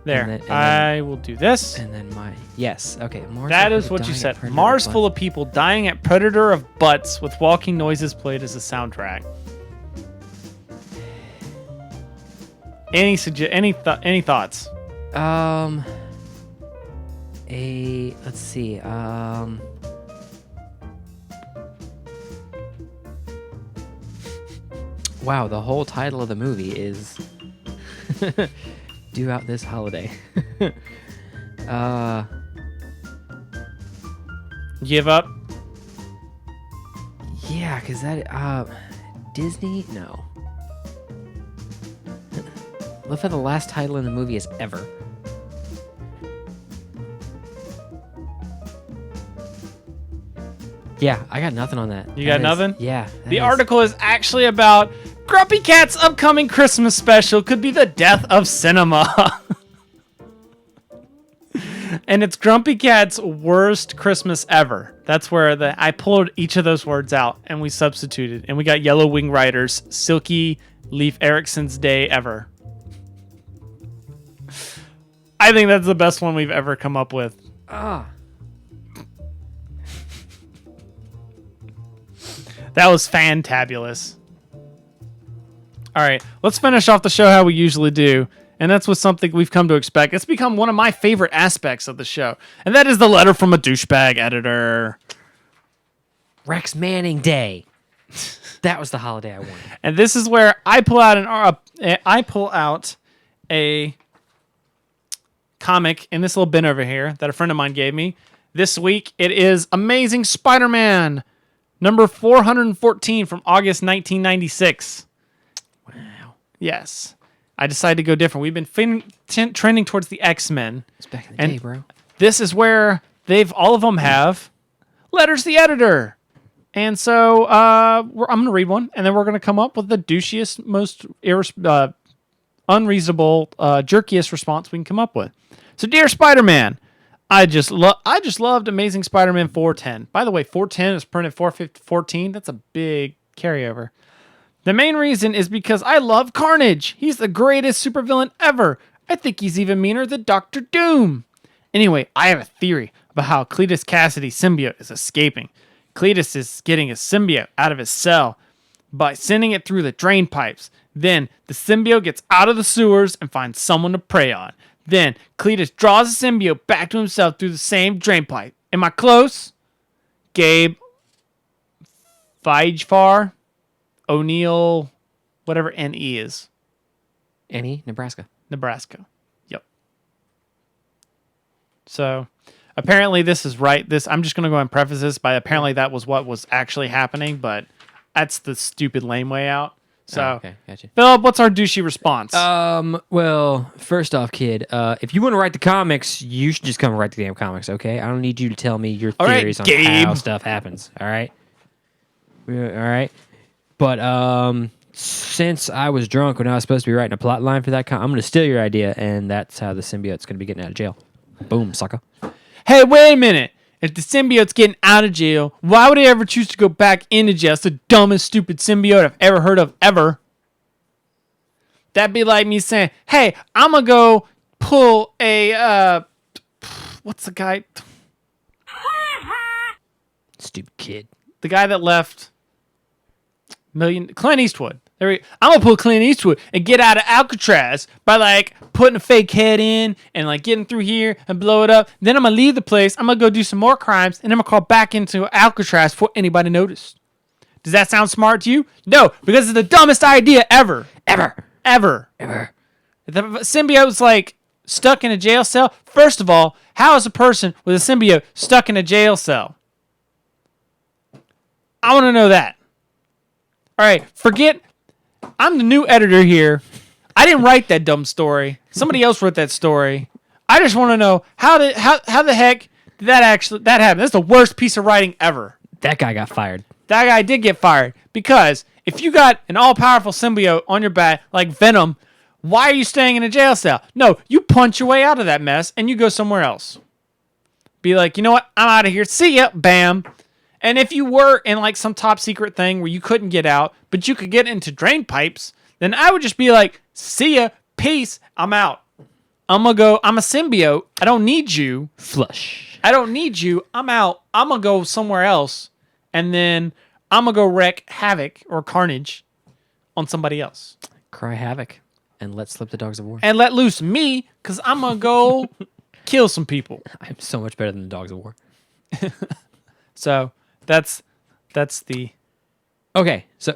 There. And then- I will do this. And then Yes. Okay. Mars That full is of what you dying said. predator Mars butts. full of people dying at predator of butts with walking noises played as a soundtrack. Any thoughts? Let's see. Wow, the whole title of the movie is Due Out This Holiday. Give up? Yeah, cause that Disney? No. Look at the last title in the movie is ever. Yeah, I got nothing on that. You got nothing? Yeah. The article is actually about Grumpy Cat's upcoming Christmas special could be the death of cinema. And it's Grumpy Cat's worst Christmas ever. That's where I pulled each of those words out and we substituted. And we got Yellow Wing Riders, Silky Leaf Erickson's Day Ever. I think that's the best one we've ever come up with. That was fantabulous. All right, let's finish off the show how we usually do. And that's with something we've come to expect. It's become one of my favorite aspects of the show. And that is the letter from a douchebag editor. Rex Manning Day. That was the holiday I wanted. And this is where I pull out a comic in this little bin over here that a friend of mine gave me. This week, it is Amazing Spider-Man, number 414 from August 1996. Wow. Yes. I decided to go different. We've been trending towards the X-Men. It's back in the day, bro. This is where all of them have letters the editor. And so I'm going to read one, and then we're going to come up with the douchiest, most unreasonable, jerkiest response we can come up with. So, dear Spider-Man, I just loved Amazing Spider-Man 410. By the way, 410 is printed 414. That's a big carryover. The main reason is because I love Carnage. He's the greatest supervillain ever. I think he's even meaner than Doctor Doom. Anyway, I have a theory about how Cletus Cassidy's symbiote is escaping. Cletus is getting a symbiote out of his cell by sending it through the drain pipes. Then the symbiote gets out of the sewers and finds someone to prey on. Then Cletus draws the symbiote back to himself through the same drain pipe. Am I close? Gabe Fajfar O'Neill, whatever NE is. NE, Nebraska. Nebraska. Yep. So apparently this is right. I'm just going to go and preface this by apparently that was what was actually happening, but that's the stupid lame way out. So, okay, gotcha. Philip, what's our douchey response? Well, first off, kid, if you want to write the comics, you should just come write the damn comics, okay? I don't need you to tell me your All right, theories on Gabe. how stuff happens, all right? All right? But since I was drunk when I was supposed to be writing a plot line for that, I'm going to steal your idea, and that's how the symbiote's going to be getting out of jail. Boom, sucker. Hey, wait a minute. If the symbiote's getting out of jail, why would he ever choose to go back into jail? It's the dumbest, stupid symbiote I've ever heard of, ever. That'd be like me saying, hey, I'm going to go pull a, what's the guy? Stupid kid. The guy that left Clint Eastwood. I'm going to pull Clint Eastwood and get out of Alcatraz by, like, putting a fake head in and, like, getting through here and blow it up. Then I'm going to leave the place. I'm going to go do some more crimes, and then I'm going to crawl back into Alcatraz before anybody noticed. Does that sound smart to you? No, because it's the dumbest idea ever. Ever. The symbiote's, like, stuck in a jail cell. First of all, how is a person with a symbiote stuck in a jail cell? I want to know that. All right, forget... I'm the new editor here. I didn't write that dumb story. Somebody else wrote that story. I just want to know how the heck did that happen? That's the worst piece of writing ever. That guy got fired. That guy did get fired because if you got an all-powerful symbiote on your back like Venom, why are you staying in a jail cell? No, you punch your way out of that mess and you go somewhere else. Be like, you know what? I'm out of here. See ya. Bam. And if you were in like some top secret thing where you couldn't get out, but you could get into drain pipes, then I would just be like, see ya, peace, I'm out. I'm going to go. I'm a symbiote. I don't need you. Flush. I don't need you. I'm out. I'm going to go somewhere else. And then I'm going to go wreak havoc or carnage on somebody else. Cry havoc and let slip the dogs of war. And let loose me because I'm going to go kill some people. I'm so much better than the dogs of war. So that's the... Okay, so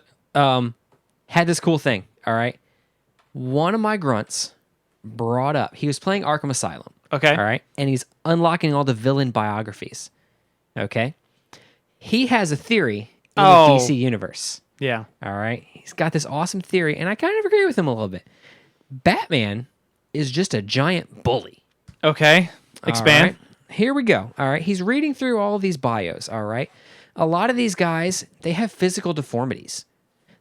had this cool thing, all right? One of my grunts brought up, he was playing Arkham Asylum. Okay. All right? And he's unlocking all the villain biographies. Okay? He has a theory in the DC universe. Yeah. All right? He's got this awesome theory, and I kind of agree with him a little bit. Batman is just a giant bully. Okay. Expand. All right? Here we go. All right? He's reading through all of these bios, all right? A lot of these guys, they have physical deformities.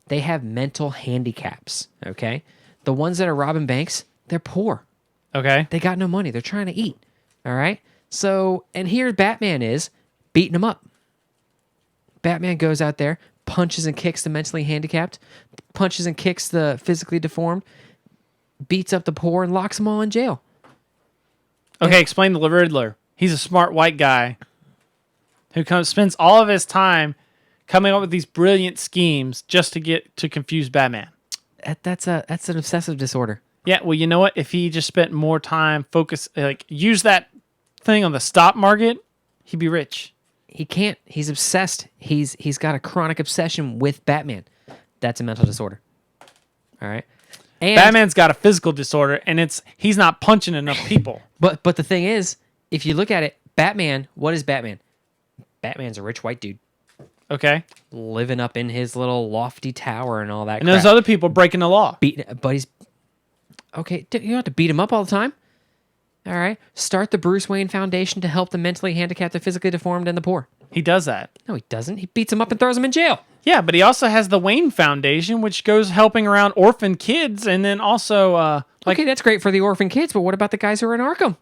They have mental handicaps, okay? The ones that are robbing banks, they're poor. Okay. They got no money. They're trying to eat, all right? So, and here Batman is beating them up. Batman goes out there, punches and kicks the mentally handicapped, punches and kicks the physically deformed, beats up the poor, and locks them all in jail. Okay, explain the Riddler. He's a smart white guy who spends all of his time coming up with these brilliant schemes just to get to confuse Batman. That's an obsessive disorder. Yeah, well, you know what? If he just spent more time use that thing on the stock market, he'd be rich. He can't. He's obsessed. He's got a chronic obsession with Batman. That's a mental disorder. All right. And Batman's got a physical disorder, and he's not punching enough people. But the thing is, if you look at it, Batman, what is Batman? Batman's a rich white dude Okay? living up in his little lofty tower and all that. And there's crap. other people breaking the law. But he's okay. You don't have to beat him up all the time. All right. Start the Bruce Wayne Foundation to help the mentally handicapped, the physically deformed, and the poor. He does that. No, he doesn't. He beats them up and throws them in jail. Yeah, but he also has the Wayne Foundation, which goes helping around orphan kids, and then also Okay, that's great for the orphan kids, but what about the guys who are in Arkham?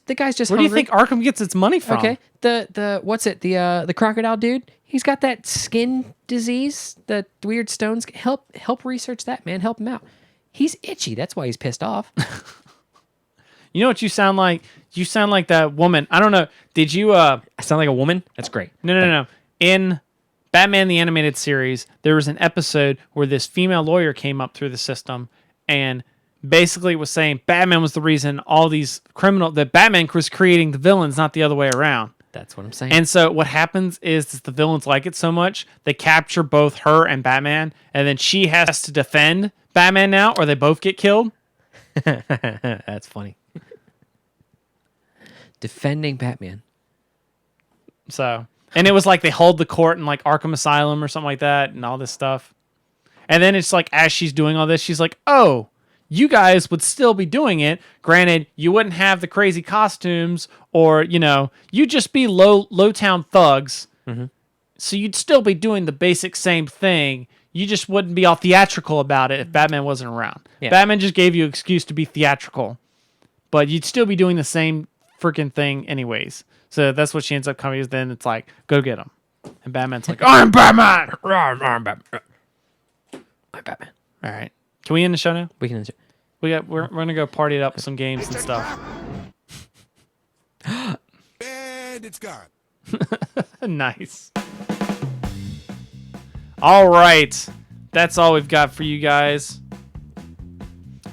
The guy's just where do you hungry. think Arkham gets its money from? Okay. The crocodile dude, he's got that skin disease, the weird stones. Help research that, man. Help him out. He's itchy. That's why he's pissed off. You know what you sound like? You sound like that woman. I don't know. Did you I sound like a woman? That's great. No. In Batman the Animated Series, there was an episode where this female lawyer came up through the system and basically was saying Batman was the reason all these that Batman was creating the villains, not the other way around. That's what I'm saying. And so what happens is the villains like it so much, they capture both her and Batman, and then she has to defend Batman now, or they both get killed. That's funny. Defending Batman. So, and it was like they hold the court in like Arkham Asylum or something like that and all this stuff. And then it's like, as she's doing all this, she's like, oh, you guys would still be doing it. Granted, you wouldn't have the crazy costumes or, you'd just be low town thugs. Mm-hmm. So you'd still be doing the basic same thing. You just wouldn't be all theatrical about it if Batman wasn't around. Yeah. Batman just gave you an excuse to be theatrical. But you'd still be doing the same freaking thing anyways. So that's what she ends up coming with. Then it's like, go get him. And Batman's like, I'm Batman! I'm Batman. All right. Can we end the show now? We can. We're gonna go party it up with some games and stuff. And it's gone. Nice. All right. That's all we've got for you guys.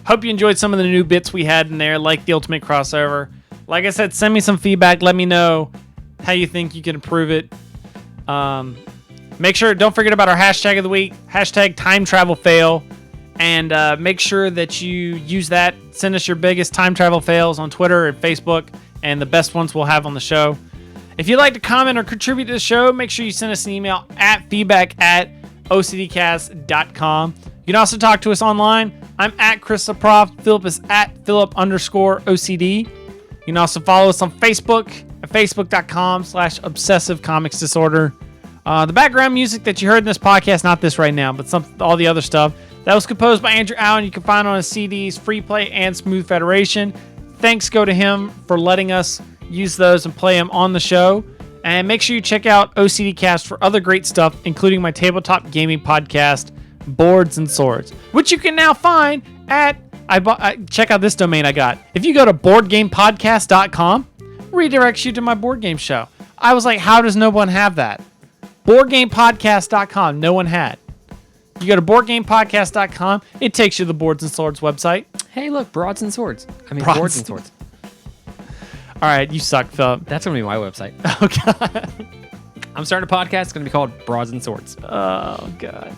Hope you enjoyed some of the new bits we had in there, like the Ultimate Crossover. Like I said, send me some feedback. Let me know how you think you can improve it. Make sure, don't forget about our hashtag of the week, hashtag time travel fail. And make sure that you use that. Send us your biggest time travel fails on Twitter and Facebook, and the best ones we'll have on the show. If you'd like to comment or contribute to the show, make sure you send us an email at feedback@ocdcast.com. You can also talk to us online. I'm at Chris the Prof. Philip is at Philip_OCD. You can also follow us on Facebook at facebook.com/obsessive comics disorder. The background music that you heard in this podcast, not this right now, but all the other stuff, that was composed by Andrew Allen. You can find on his CDs, Free Play and Smooth Federation. Thanks go to him for letting us use those and play them on the show. And make sure you check out OCD Cast for other great stuff, including my tabletop gaming podcast, Boards and Swords, which you can now find at check out this domain I got. If you go to boardgamepodcast.com, redirects you to my board game show. I was like, how does no one have that? Boardgamepodcast.com, no one had. You go to boardgamepodcast.com, it takes you to the Boards and Swords website. Hey, look, broads and swords. I mean, Broads. boards and swords. All right, you suck, Philip. That's going to be my website. Oh, God. I'm starting a podcast. It's going to be called Broads and Swords. Oh, God.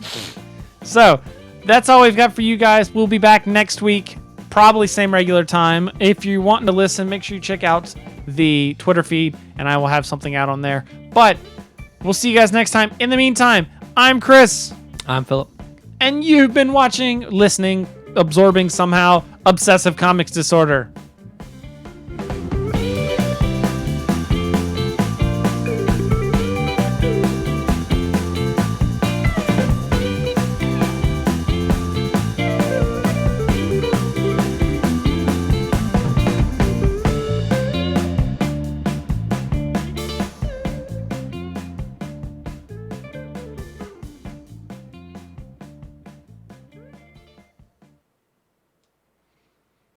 So, that's all we've got for you guys. We'll be back next week, probably same regular time. If you're wanting to listen, make sure you check out the Twitter feed, and I will have something out on there. But we'll see you guys next time. In the meantime, I'm Chris. I'm Philip. And you've been watching, listening, absorbing somehow Obsessive Comics Disorder.